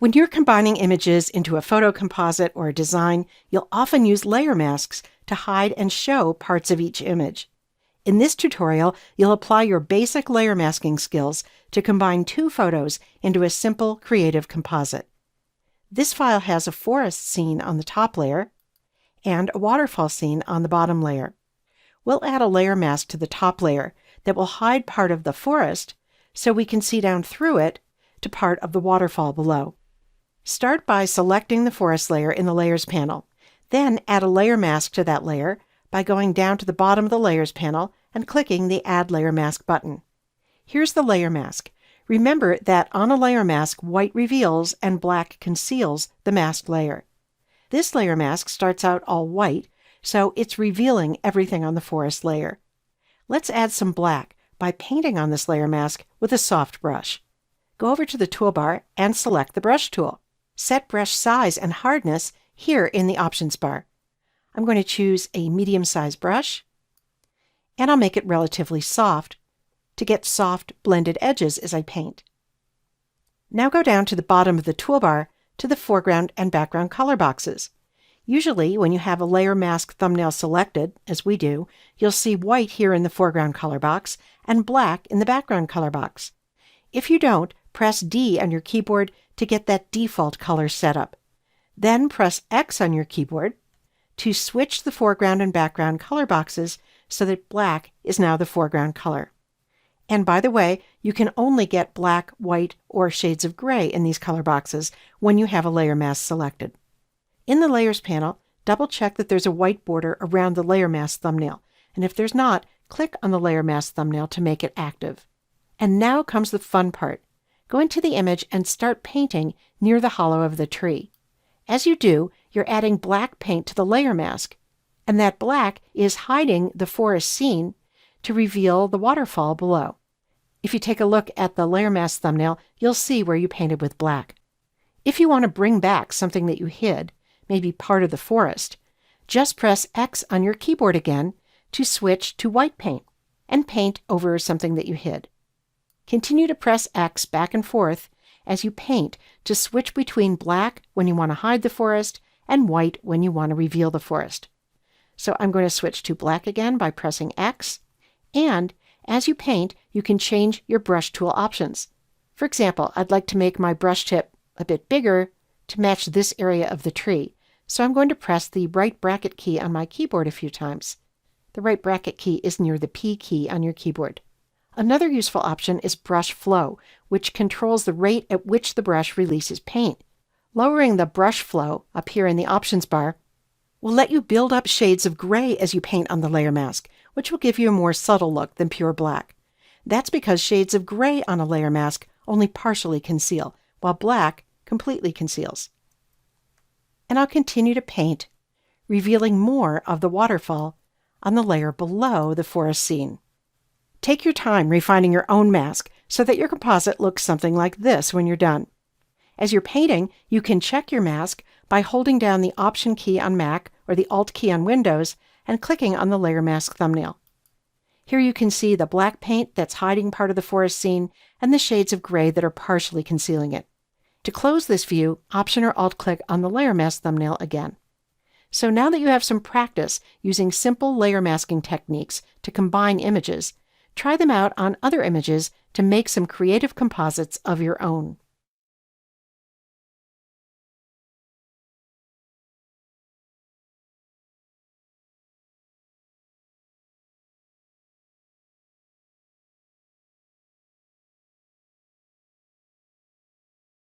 When you're combining images into a photo composite or a design, you'll often use layer masks to hide and show parts of each image. In this tutorial, you'll apply your basic layer masking skills to combine two photos into a simple, creative composite. This file has a forest scene on the top layer and a waterfall scene on the bottom layer. We'll add a layer mask to the top layer that will hide part of the forest so we can see down through it to part of the waterfall below. Start by selecting the forest layer in the Layers panel. Then add a layer mask to that layer by going down to the bottom of the Layers panel and clicking the Add Layer Mask button. Here's the layer mask. Remember that on a layer mask, white reveals and black conceals the masked layer. This layer mask starts out all white, so it's revealing everything on the forest layer. Let's add some black by painting on this layer mask with a soft brush. Go over to the toolbar and select the brush tool. Set brush size and hardness here in the options bar. I'm going to choose a medium-sized brush, and I'll make it relatively soft to get soft blended edges as I paint. Now go down to the bottom of the toolbar to the foreground and background color boxes. Usually, when you have a layer mask thumbnail selected, as we do, you'll see white here in the foreground color box and black in the background color box. If you don't, press D on your keyboard to get that default color set up. Then press X on your keyboard to switch the foreground and background color boxes so that black is now the foreground color. And by the way, you can only get black, white, or shades of gray in these color boxes when you have a layer mask selected. In the Layers panel, double-check that there's a white border around the layer mask thumbnail, and if there's not, click on the layer mask thumbnail to make it active. And now comes the fun part. Go into the image and start painting near the hollow of the tree. As you do, you're adding black paint to the layer mask, and that black is hiding the forest scene to reveal the waterfall below. If you take a look at the layer mask thumbnail, you'll see where you painted with black. If you want to bring back something that you hid, maybe part of the forest, just press X on your keyboard again to switch to white paint and paint over something that you hid. Continue to press X back and forth as you paint to switch between black when you want to hide the forest and white when you want to reveal the forest. So I'm going to switch to black again by pressing X, and as you paint, you can change your brush tool options. For example, I'd like to make my brush tip a bit bigger to match this area of the tree, so I'm going to press the right bracket key on my keyboard a few times. The right bracket key is near the P key on your keyboard. Another useful option is brush flow, which controls the rate at which the brush releases paint. Lowering the brush flow up here in the options bar will let you build up shades of gray as you paint on the layer mask, which will give you a more subtle look than pure black. That's because shades of gray on a layer mask only partially conceal, while black completely conceals. And I'll continue to paint, revealing more of the waterfall on the layer below the forest scene. Take your time refining your own mask so that your composite looks something like this when you're done. As you're painting, you can check your mask by holding down the Option key on Mac or the Alt key on Windows and clicking on the layer mask thumbnail. Here you can see the black paint that's hiding part of the forest scene and the shades of gray that are partially concealing it. To close this view, Option or Alt click on the layer mask thumbnail again. So now that you have some practice using simple layer masking techniques to combine images, try them out on other images to make some creative composites of your own.